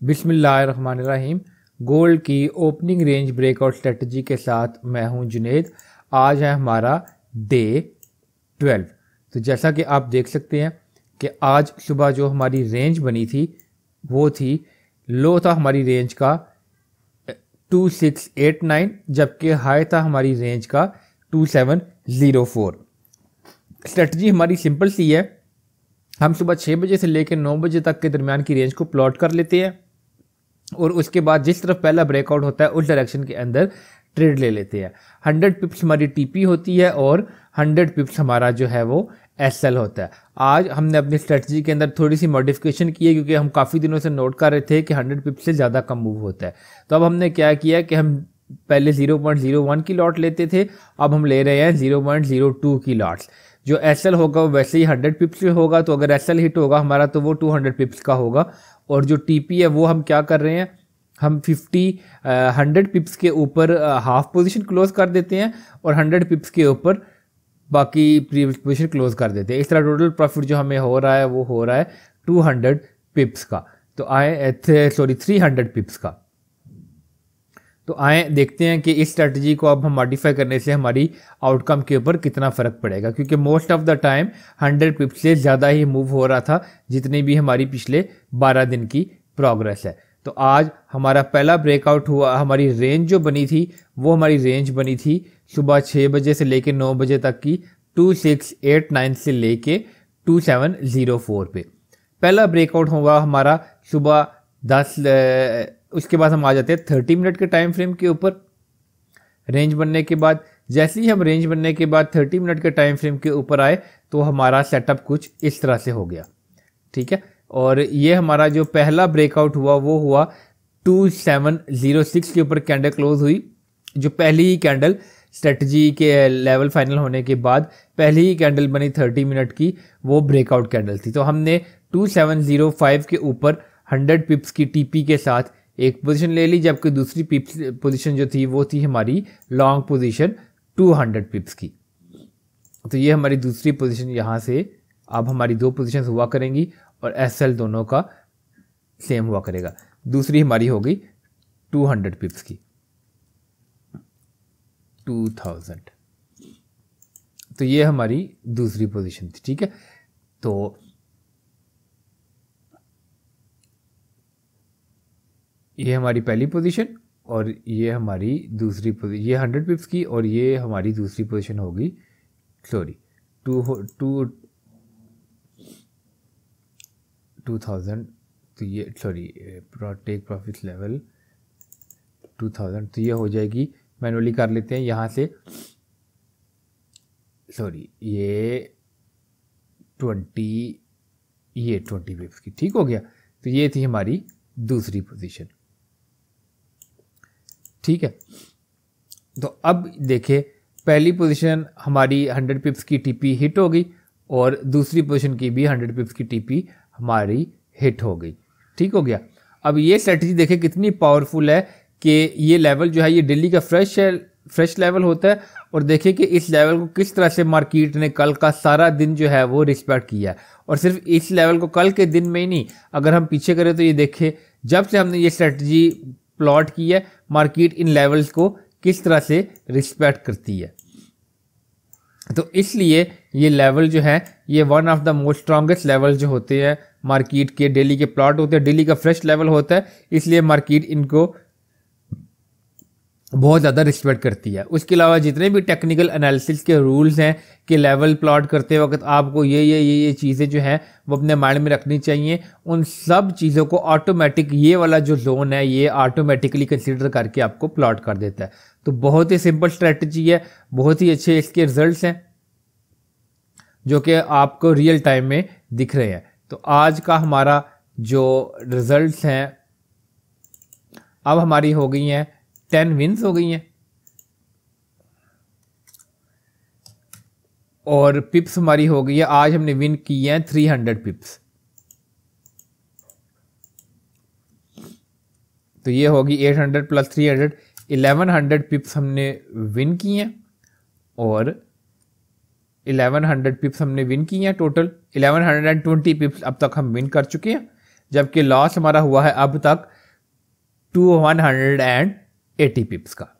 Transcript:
बिस्मिल्लाहिर्रहमानिर्रहीम। गोल्ड की opening range breakout strategy के साथ मैं हूं जुनेद। आज है हमारा डे 12। तो जैसा कि आप देख सकते हैं कि आज सुबह जो हमारी रेंज बनी थी वो थी, लो था हमारी रेंज का 2689, जबकि हाई था हमारी रेंज का 2704। स्ट्रेटजी हमारी सिंपल सी है। हम सुबह 6 बजे से लेकर 9 बजे तक के दरमियान की रेंज को प्लॉट कर लेते हैं और उसके बाद जिस तरफ पहला ब्रेकआउट होता है उस डायरेक्शन के अंदर ट्रेड ले लेते हैं। 100 पिप्स हमारी टीपी होती है और 100 पिप्स हमारा जो है वो एसएल होता है। आज हमने अपनी स्ट्रेटजी के अंदर थोड़ी सी मॉडिफिकेशन की है क्योंकि हम काफ़ी दिनों से नोट कर रहे थे कि 100 पिप्स से ज़्यादा कम मूव होता है। तो अब हमने क्या किया कि हम पहले 0.01 की लॉट लेते थे, अब हम ले रहे हैं 0.02 की लॉट्स। जो एसएल होगा वो वैसे ही 100 पिप्स पे होगा, तो अगर एसएल हिट होगा हमारा तो वो 200 पिप्स का होगा। और जो टीपी है वो हम क्या कर रहे हैं, हम 100 पिप्स के ऊपर हाफ पोजीशन क्लोज कर देते हैं और 100 पिप्स के ऊपर बाकी प्रीवियस पोजीशन क्लोज कर देते हैं। इस तरह टोटल प्रॉफिट जो हमें हो रहा है वो हो रहा है 200 पिप्स का। तो आए 300 पिप्स का। तो आए देखते हैं कि इस स्ट्रेटजी को अब हम मॉडिफाई करने से हमारी आउटकम के ऊपर कितना फ़र्क पड़ेगा, क्योंकि मोस्ट ऑफ द टाइम 100 पिप्स से ज़्यादा ही मूव हो रहा था जितनी भी हमारी पिछले 12 दिन की प्रोग्रेस है। तो आज हमारा पहला ब्रेकआउट हुआ, हमारी रेंज जो बनी थी वो हमारी रेंज बनी थी सुबह 6 बजे से लेके 9 बजे तक की 2689 से लेके 2704 पे। पहला ब्रेकआउट होगा हमारा सुबह 10, उसके बाद हम आ जाते हैं 30 मिनट के टाइम फ्रेम के ऊपर रेंज बनने के बाद। जैसे ही हम रेंज बनने के बाद 30 मिनट के टाइम फ्रेम के ऊपर आए तो हमारा सेटअप कुछ इस तरह से हो गया, ठीक है। और ये हमारा जो पहला ब्रेकआउट हुआ वो हुआ 2706 के ऊपर कैंडल क्लोज हुई। जो पहली ही कैंडल स्ट्रेटजी के लेवल फाइनल होने के बाद पहली ही कैंडल बनी 30 मिनट की, वो ब्रेकआउट कैंडल थी। तो हमने 2705 के ऊपर 100 पिप्स की टीपी के साथ एक पोजीशन ले ली, जबकि दूसरी पिप्स पोजीशन जो थी वो थी हमारी लॉन्ग पोजीशन 200 पिप्स की। तो ये हमारी दूसरी पोजीशन, यहाँ से अब हमारी दो पोजीशन हुआ करेंगी और एसएल दोनों का सेम हुआ करेगा। दूसरी हमारी होगी 200 पिप्स की, 2000। तो ये हमारी दूसरी पोजीशन थी, ठीक है। तो ये हमारी पहली पोजीशन और ये हमारी दूसरी पोजीशन, ये 100 पिप्स की और ये हमारी दूसरी पोजीशन होगी, सॉरी 2000। तो ये सॉरी टेक प्रॉफिट लेवल 2000, तो ये हो जाएगी, मैनुअली कर लेते हैं यहाँ से, सॉरी ये 20 पिप्स की, ठीक हो गया। तो ये थी हमारी दूसरी पोजीशन, ठीक है। तो अब देखें, पहली पोजीशन हमारी 100 पिप्स की टीपी हिट हो गई और दूसरी पोजीशन की भी 100 पिप्स की टीपी हमारी हिट हो गई, ठीक हो गया। अब ये स्ट्रेटजी देखें कितनी पावरफुल है कि ये लेवल जो है ये डेली का फ्रेश लेवल होता है और देखें कि इस लेवल को किस तरह से मार्केट ने कल का सारा दिन जो है वो रिस्पेक्ट किया है। और सिर्फ इस लेवल को कल के दिन में ही नहीं, अगर हम पीछे करें तो ये देखें जब से हमने ये स्ट्रेटजी प्लॉट की है मार्केट इन लेवल्स को किस तरह से रिस्पेक्ट करती है। तो इसलिए ये लेवल जो है ये one of the most strongest level जो होते हैं मार्केट के, डेली के प्लॉट होते हैं, डेली का फ्रेश लेवल होता है, इसलिए मार्केट इनको बहुत ज़्यादा रिस्पेक्ट करती है। उसके अलावा जितने भी टेक्निकल एनालिसिस के रूल्स हैं कि लेवल प्लॉट करते वक्त आपको ये चीज़ें जो हैं वो अपने माइंड में रखनी चाहिए, उन सब चीज़ों को ऑटोमेटिक ये वाला जो जोन है ये ऑटोमेटिकली कंसीडर करके आपको प्लॉट कर देता है। तो बहुत ही सिंपल स्ट्रेटजी है, बहुत ही अच्छे इसके रिजल्ट्स हैं जो कि आपको रियल टाइम में दिख रहे हैं। तो आज का हमारा जो रिजल्ट्स हैं, अब हमारी हो गई हैं 10 विन्स हो गई हैं और पिप्स हमारी हो गई है, आज हमने विन की हैं 300 पिप्स। तो ये होगी 800 प्लस 300, 1100 पिप्स हमने विन की हैं और 1100 पिप्स हमने विन की हैं। टोटल 1120 पिप्स अब तक हम विन कर चुके हैं। जबकि लॉस हमारा हुआ है अब तक 180 पिप्स का।